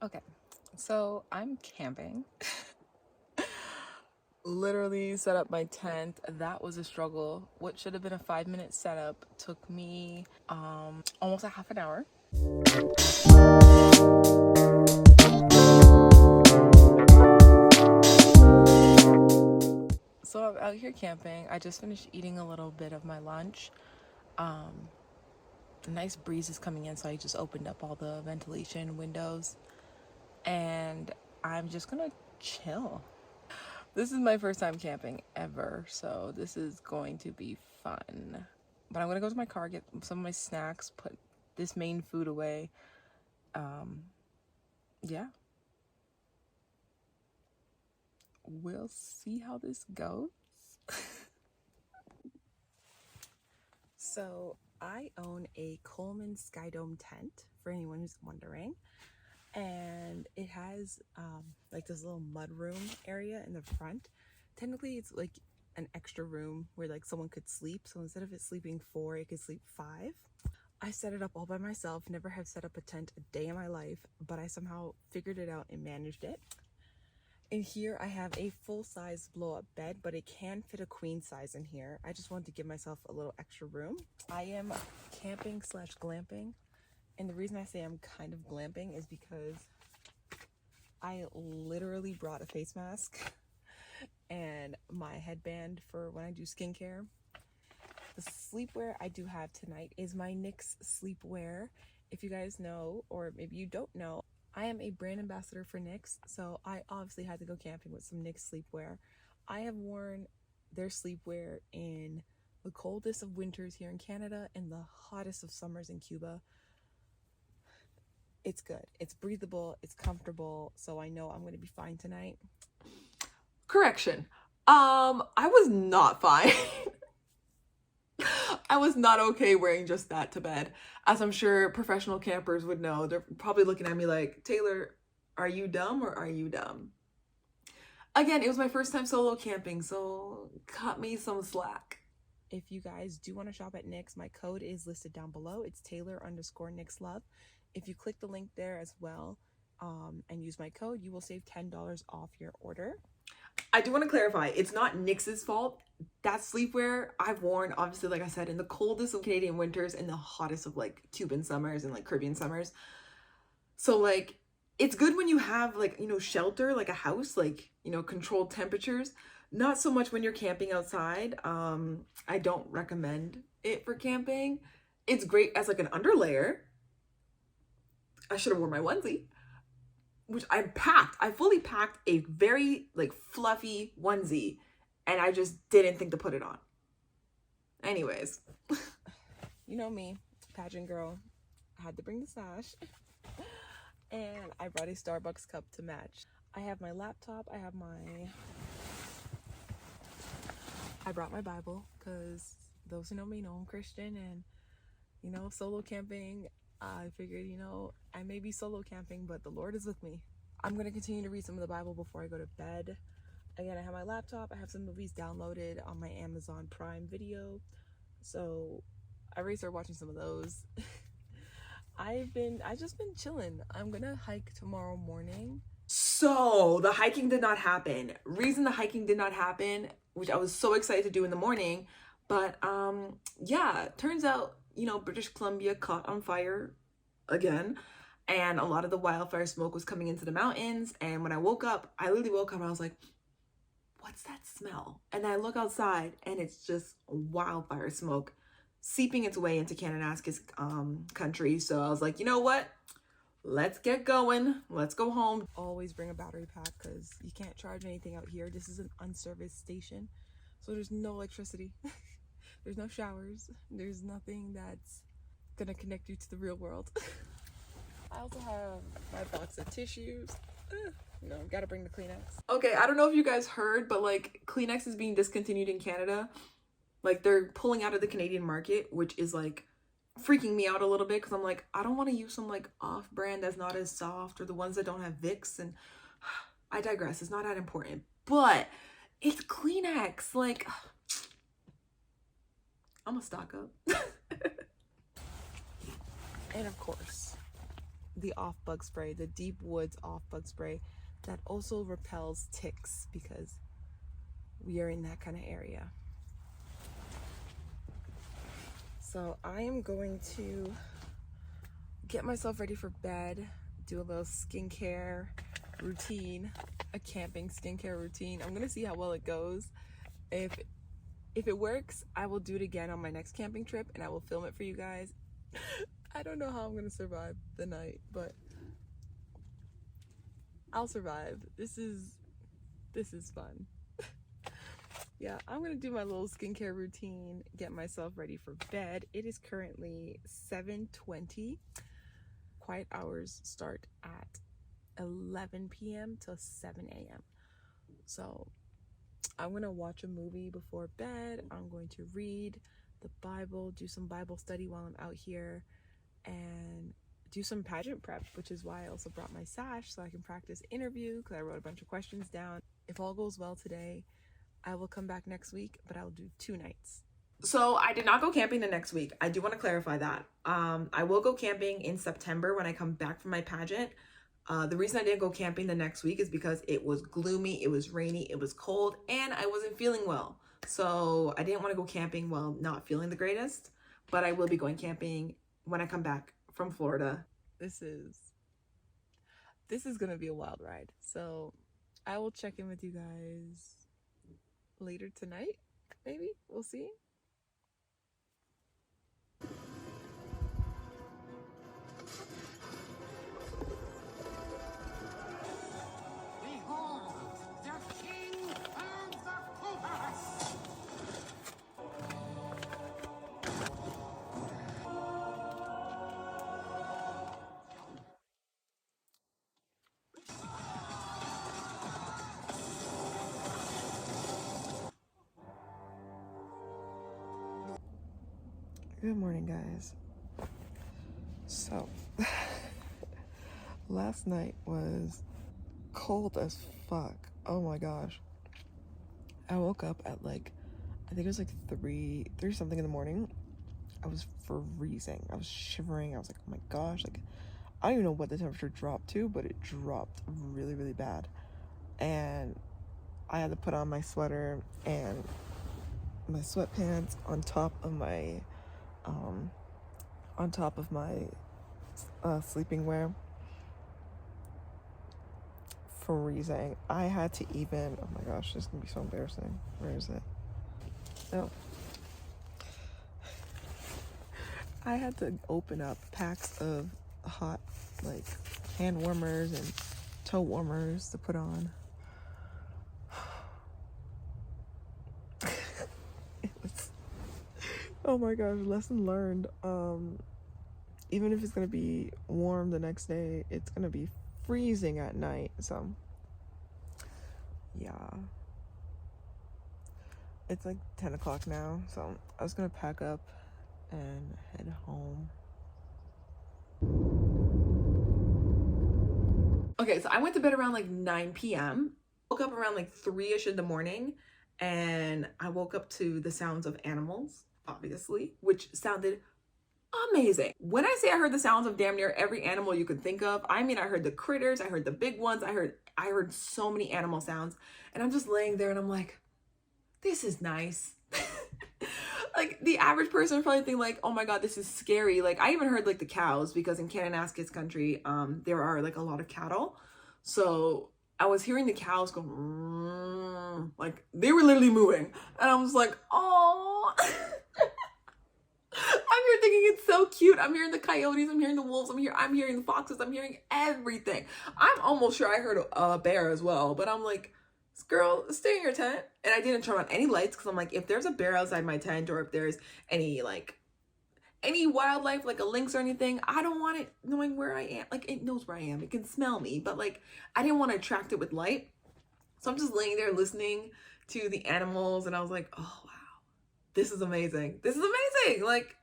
Okay, so I'm camping. Literally set up my tent. That was a struggle. What should have been a 5-minute setup took me almost a half an hour. So I'm out here camping. I just finished eating a little bit of my lunch. A nice breeze is coming in, so I just opened up all the ventilation windows and I'm just gonna chill. This is my first time camping ever, so this is going to be fun. But I'm gonna go to my car, get some of my snacks, put this main food away. Yeah, we'll see how this goes. So I own a Coleman Skydome tent, for anyone who's wondering. And it has like this little mud room area in the front. Technically it's like an extra room where like someone could sleep, so instead of it sleeping 4, it could sleep 5. I set it up all by myself, never have set up a tent a day in my life, but I somehow figured it out and managed it. In here I have a full-size blow-up bed, but it can fit a queen size in here. I just wanted to give myself a little extra room. I am camping slash glamping. And the reason I say I'm kind of glamping is because I literally brought a face mask and my headband for when I do skincare. The sleepwear I do have tonight is my NYX sleepwear. If you guys know, or maybe you don't know, I am a brand ambassador for NYX, so I obviously had to go camping with some NYX sleepwear. I have worn their sleepwear in the coldest of winters here in Canada and the hottest of summers in Cuba. It's good. It's breathable. It's comfortable. So I know I'm going to be fine tonight. Correction. I was not fine. I was not okay wearing just that to bed. As I'm sure professional campers would know, they're probably looking at me like, Taylor, are you dumb or are you dumb? Again, it was my first time solo camping, so cut me some slack. If you guys do want to shop at NYX, my code is listed down below. It's Taylor_NYXLove. If you click the link there as well and use my code, you will save $10 off your order. I do want to clarify, it's not NYX's fault. That sleepwear I've worn, obviously, like I said, in the coldest of Canadian winters and the hottest of like Cuban summers and like Caribbean summers. So like, it's good when you have like, shelter, like a house, like, controlled temperatures. Not so much when you're camping outside. I don't recommend it for camping. It's great as like an underlayer. I should have worn my onesie, which I fully packed a very like fluffy onesie, and I just didn't think to put it on. Anyways. You know me, pageant girl. I had to bring the sash. And I brought a Starbucks cup to match. I have my laptop. I brought my Bible because those who know me know I'm Christian, and solo camping, I figured, I may be solo camping, but the Lord is with me. I'm going to continue to read some of the Bible before I go to bed. Again, I have my laptop. I have some movies downloaded on my Amazon Prime Video. So I already started watching some of those. I've just been chilling. I'm going to hike tomorrow morning. So the hiking did not happen. Reason the hiking did not happen, which I was so excited to do in the morning, but yeah, turns out, British Columbia caught on fire again, and a lot of the wildfire smoke was coming into the mountains. And when I woke up, I literally woke up and I was like, what's that smell? And then I look outside and it's just wildfire smoke seeping its way into Kananaskis country. So I was like, you know what? Let's get going. Let's go home. Always bring a battery pack because you can't charge anything out here. This is an unserviced station, so there's no electricity. There's no showers. There's nothing that's gonna connect you to the real world. I also have my box of tissues. Gotta bring the Kleenex. Okay, I don't know if you guys heard, but like Kleenex is being discontinued in Canada. Like they're pulling out of the Canadian market, which is like freaking me out a little bit because I'm like, I don't want to use some like off-brand that's not as soft or the ones that don't have Vicks. And I digress. It's not that important, but it's Kleenex. Like, I'm gonna stock up. And of course, the off bug spray, the Deep Woods off bug spray that also repels ticks because we are in that kind of area. So I am going to get myself ready for bed, do a little skincare routine, a camping skincare routine. I'm gonna see how well it goes. If it works, I will do it again on my next camping trip and I will film it for you guys. I don't know how I'm gonna survive the night, but I'll survive. This is fun. Yeah, I'm gonna do my little skincare routine, get myself ready for bed. It is currently 7:20. Quiet hours start at 11 p.m. till 7 a.m. So I'm gonna watch a movie before bed. I'm going to read the Bible, do some Bible study while I'm out here, and do some pageant prep, which is why I also brought my sash so I can practice interview because I wrote a bunch of questions down. If all goes well today, I will come back next week, but I'll do 2 nights. So I did not go camping the next week. I do want to clarify that. I will go camping in September when I come back from my pageant. The reason I didn't go camping the next week is because it was gloomy, it was rainy, it was cold, and I wasn't feeling well. So I didn't want to go camping while not feeling the greatest, but I will be going camping when I come back from Florida. This is gonna be a wild ride. So I will check in with you guys later tonight, maybe. We'll see. Behold, the king of the Cougars! Good morning, guys. So, last night was cold as fuck. Oh my gosh. I woke up at like, I think it was like 3 something in the morning. I was freezing. I was shivering. I was like, oh my gosh. Like, I don't even know what the temperature dropped to, but it dropped really, really bad. And I had to put on my sweater and my sweatpants on top of my sleeping wear. Freezing. I had to even, oh my gosh, this is gonna be so embarrassing. Where is it? Oh. I had to open up packs of hot, like, hand warmers and toe warmers to put on. Oh my gosh, lesson learned. Even if it's gonna be warm the next day, it's gonna be freezing at night. So yeah, it's like 10 o'clock now, so I was gonna pack up and head home. Okay, so I went to bed around like 9 p.m. Woke up around like 3-ish in the morning, and I woke up to the sounds of animals, obviously, which sounded amazing. When I say I heard the sounds of damn near every animal you could think of, I mean I heard the critters, I heard the big ones, I heard so many animal sounds, and I'm just laying there and I'm like, this is nice. Like, the average person would probably think like, oh my god, this is scary. Like, I even heard like the cows, because in Kananaskis country, there are like a lot of cattle. So I was hearing the cows go, like they were literally moving, and I was like, oh. I'm here thinking it's so cute. I'm hearing the coyotes, I'm hearing the wolves, I'm hearing the foxes, I'm hearing everything. I'm almost sure I heard a bear as well, but I'm like, girl, stay in your tent. And I didn't turn on any lights because I'm like, if there's a bear outside my tent, or if there's any wildlife, like a lynx or anything, I don't want it knowing where I am. Like, it knows where I am, it can smell me, but like, I didn't want to attract it with light. So I'm just laying there listening to the animals, and I was like, oh wow, this is amazing. This is amazing. Like,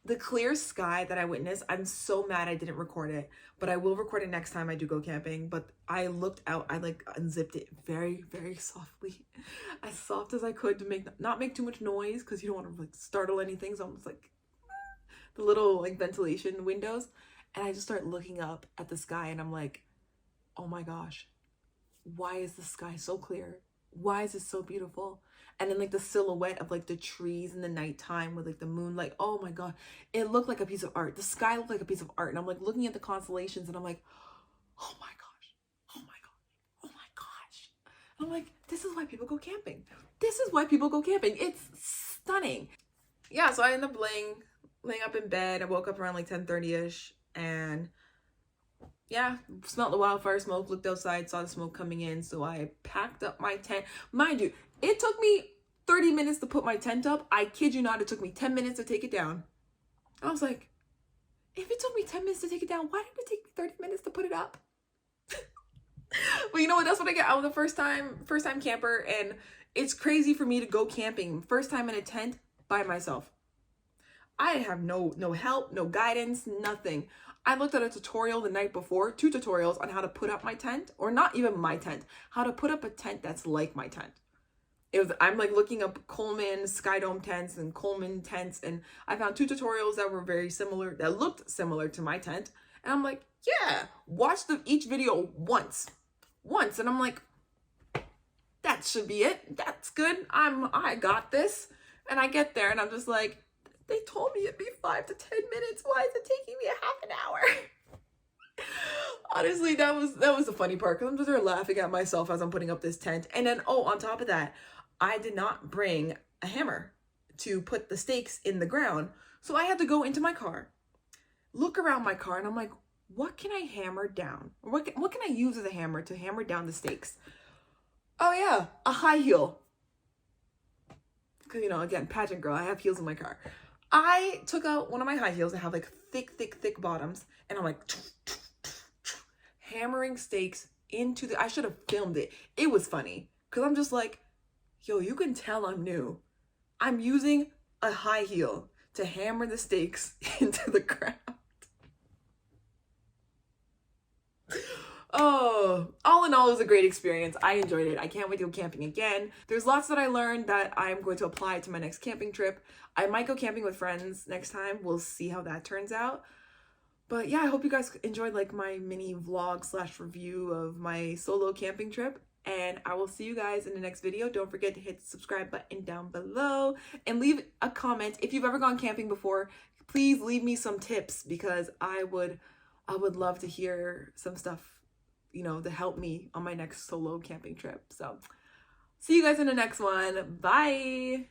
the clear sky that I witnessed, I'm so mad I didn't record it, but I will record it next time I do go camping. But I looked out, I like unzipped it very, very softly, as soft as I could, to not make too much noise, because you don't want to like startle anything. So I'm just like, the little like ventilation windows, And I just start looking up at the sky and I'm like, oh my gosh, why is the sky so clear? Why is it so beautiful? And then like the silhouette of like the trees in the nighttime with like the moonlight. Oh my God. It looked like a piece of art. The sky looked like a piece of art. And I'm like looking at the constellations and I'm like, oh my gosh. Oh my God. Oh my gosh. And I'm like, this is why people go camping. This is why people go camping. It's stunning. Yeah, so I ended up laying up in bed. I woke up around like 10:30ish and yeah, smelled the wildfire smoke, looked outside, saw the smoke coming in. So I packed up my tent. Mind you, it took me 30 minutes to put my tent up. I kid you not, it took me 10 minutes to take it down. I was like, if it took me 10 minutes to take it down, why did it take me 30 minutes to put it up? But you know what? That's what I get. I was a first time camper, and it's crazy for me to go camping. First time in a tent by myself. I have no help, no guidance, nothing. I looked at a tutorial the night before, 2 tutorials on how to put up my tent, or not even my tent, how to put up a tent that's like my tent. I'm like looking up Coleman Skydome tents and Coleman tents, and I found 2 tutorials that were very similar, that looked similar to my tent. And I'm like, yeah, watch each video once. And I'm like, that should be it. That's good. I got this. And I get there and I'm just like, they told me it'd be 5 to 10 minutes. Why is it taking me a half an hour? Honestly, that was the funny part, because I'm just there laughing at myself as I'm putting up this tent. And then, oh, on top of that, I did not bring a hammer to put the stakes in the ground. So I had to go into my car, look around my car, and I'm like, what can I hammer down? What can I use as a hammer to hammer down the stakes? Oh yeah, a high heel. Because, you know, again, pageant girl, I have heels in my car. I took out one of my high heels that have like thick bottoms, and I'm like hammering stakes into I should have filmed it. It was funny because I'm just like, yo, you can tell I'm new. I'm using a high heel to hammer the stakes into the ground. Oh, all in all, it was a great experience. I enjoyed it. I can't wait to go camping again. There's lots that I learned that I'm going to apply to my next camping trip. I might go camping with friends next time. We'll see how that turns out. But yeah, I hope you guys enjoyed like my mini vlog / review of my solo camping trip. And I will see you guys in the next video. Don't forget to hit the subscribe button down below and leave a comment. If you've ever gone camping before, please leave me some tips, because I would love to hear some stuff, you know, to help me on my next solo camping trip. So see you guys in the next one. Bye.